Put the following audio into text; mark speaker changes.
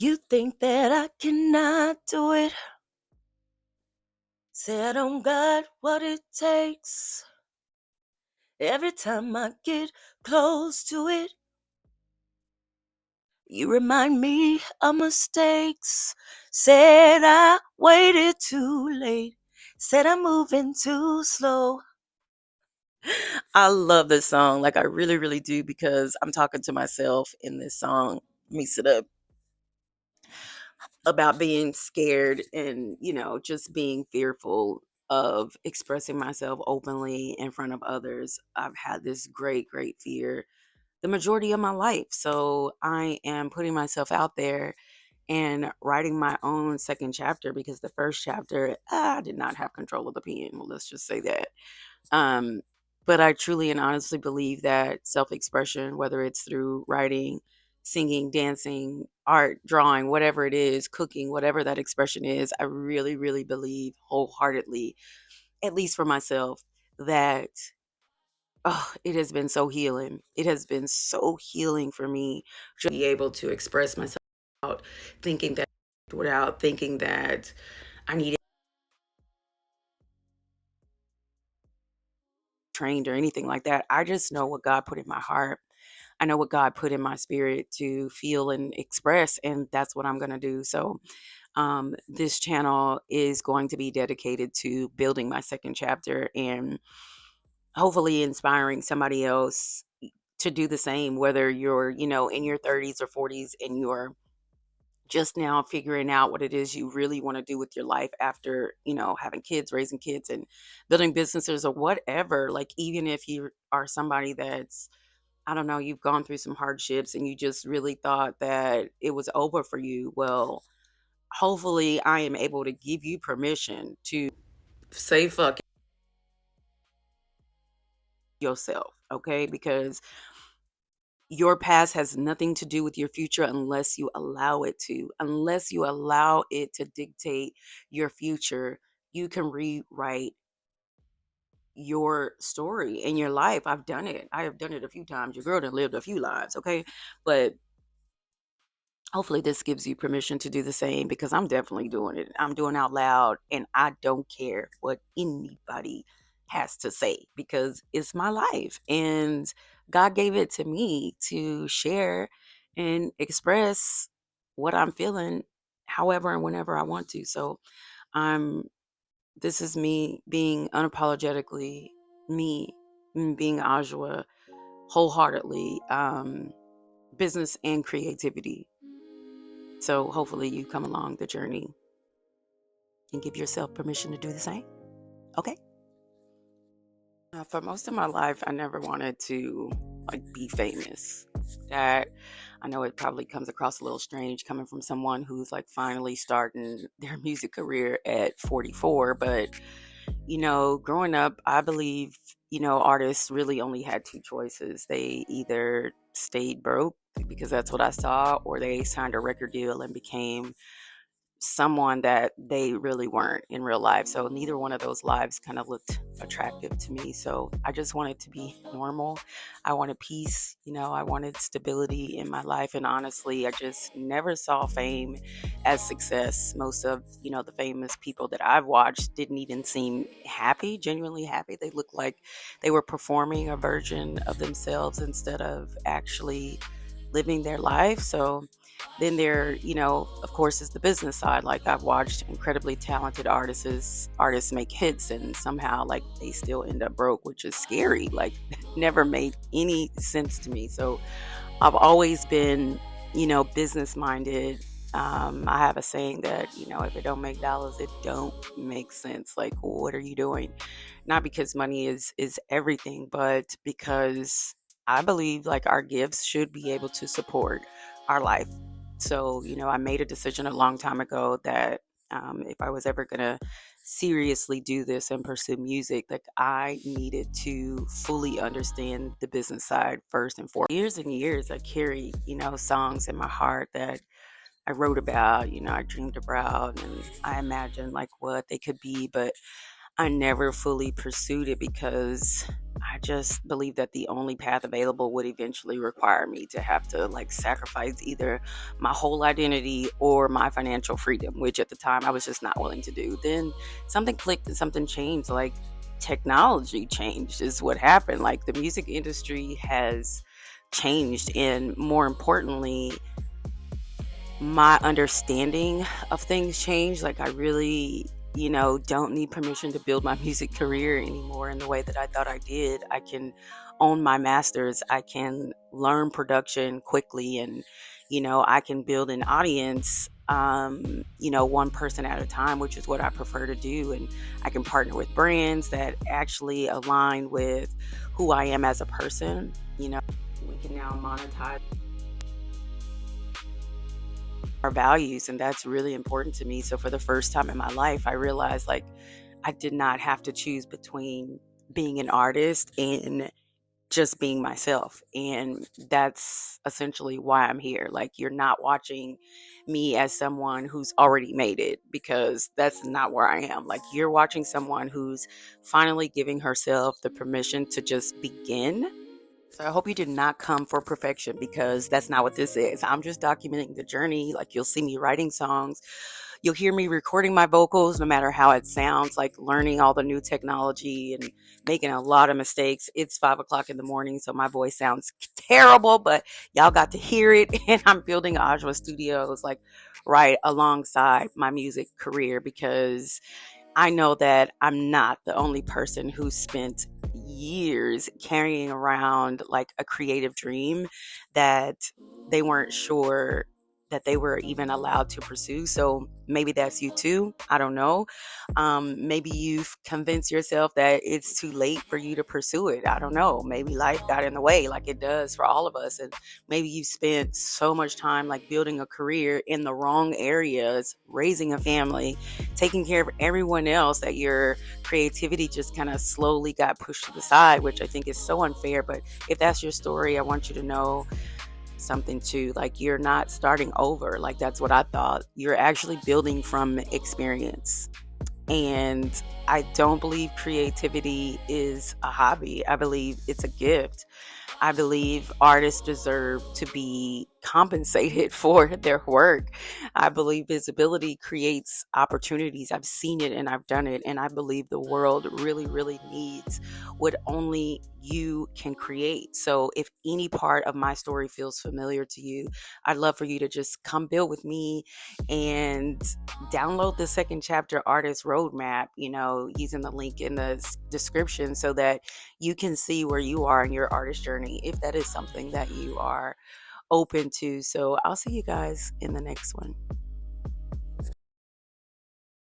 Speaker 1: You think that I cannot do it? Say I don't got what it takes. Every time I get close to it, you remind me of mistakes. Said I waited too late. Said I'm moving too slow. I love this song. Like I really, really do because I'm talking to myself in this song. Let me sit up about being scared and, just being fearful of expressing myself openly in front of others. I've had this great, great fear the majority of my life. So I am putting myself out there and writing my own second chapter because the first chapter, I did not have control of the pen. Well, let's just say that. Um, but I truly and honestly believe that self expression, whether it's through writing, singing, dancing, art, drawing, whatever it is, cooking, whatever that expression is, I really, really believe wholeheartedly, at least for myself, that it has been so healing. It has been so healing for me to be able to express myself without thinking that, without thinking that I needed trained or anything like that. I just know what God put in my heart. I know what God put in my spirit to feel and express, and that's what I'm going to do. So, this channel is going to be dedicated to building my second chapter and hopefully inspiring somebody else to do the same, whether you're, in your 30s or 40s and you're just now figuring out what it is you really want to do with your life after, having kids, raising kids, and building businesses or whatever. Like, even if you are somebody that's, I don't know, you've gone through some hardships and you just really thought that it was over for you. Well, hopefully, I am able to give you permission to say fuck yourself, okay? Because your past has nothing to do with your future unless you allow it to. Unless you allow it to dictate your future, you can rewrite your story in your life. I've done it. I have done it a few times. Your girl done lived a few lives, okay? But hopefully this gives you permission to do the same because I'm definitely doing it. I'm doing out loud and I don't care what anybody has to say because it's my life and God gave it to me to share and express what I'm feeling however and whenever I want to. So I'm this is me being unapologetically me, being Ajwa wholeheartedly, business and creativity. So hopefully you come along the journey and give yourself permission to do the same. Okay. For most of my life, I never wanted to be famous. That I know it probably comes across a little strange coming from someone who's finally starting their music career at 44. But growing up, I believe artists really only had two choices. They either stayed broke because that's what I saw, or they signed a record deal and became someone that they really weren't in real life. So neither one of those lives kind of looked attractive to me. So I just wanted to be normal. I wanted peace, I wanted stability in my life. And honestly, I just never saw fame as success. Most of, the famous people that I've watched didn't even seem happy, genuinely happy. They looked like they were performing a version of themselves instead of actually living their life. So then there, of course, is the business side. Like I've watched incredibly talented artists make hits and somehow they still end up broke, which is scary. Like never made any sense to me. So I've always been, business minded. I have a saying that, if it don't make dollars, it don't make sense. Like, what are you doing? Not because money is everything, but because I believe our gifts should be able to support our life. So, I made a decision a long time ago that if I was ever gonna seriously do this and pursue music, I needed to fully understand the business side first and foremost. Years and years, I carried, songs in my heart that I wrote about, I dreamed about, and I imagined what they could be. But I never fully pursued it because I just believe that the only path available would eventually require me to have to like sacrifice either my whole identity or my financial freedom, which at the time I was just not willing to do. Then something clicked and something changed. Like technology changed, is what happened. Like the music industry has changed, and more importantly, my understanding of things changed. Like I really, don't need permission to build my music career anymore in the way that I thought I did. I can own my masters. I can learn production quickly, and I can build an audience, one person at a time, which is what I prefer to do. And I can partner with brands that actually align with who I am as a person. We can now monetize our values, and that's really important to me. So for the first time in my life, I realized like I did not have to choose between being an artist and just being myself. And that's essentially why I'm here. Like you're not watching me as someone who's already made it, because that's not where I am. Like you're watching someone who's finally giving herself the permission to just begin. So I hope you did not come for perfection, because that's not what this is. I'm just documenting the journey. Like you'll see me writing songs. You'll hear me recording my vocals, no matter how it sounds, like learning all the new technology and making a lot of mistakes. It's 5 o'clock in the morning, so my voice sounds terrible, but y'all got to hear it. And I'm building OSHAWA Studios like right alongside my music career, because I know that I'm not the only person who spent years carrying around like a creative dream that they weren't sure that they were even allowed to pursue. So maybe that's you too. I don't know. Maybe you've convinced yourself that it's too late for you to pursue it. I don't know. Maybe life got in the way, like it does for all of us. And maybe you spent so much time like building a career in the wrong areas, raising a family, taking care of everyone else, that your creativity just kind of slowly got pushed to the side, which I think is so unfair. But if that's your story, I want you to know something too. Like you're not starting over. Like that's what I thought. You're actually building from experience. And I don't believe creativity is a hobby. I believe it's a gift. I believe artists deserve to be compensated for their work. I believe visibility creates opportunities. I've seen it and I've done it. And I believe the world really, really needs what only you can create. So if any part of my story feels familiar to you, I'd love for you to just come build with me and download the second chapter artist roadmap, using the link in the description, so that you can see where you are in your artist journey, if that is something that you are open to. So I'll see you guys in the next one.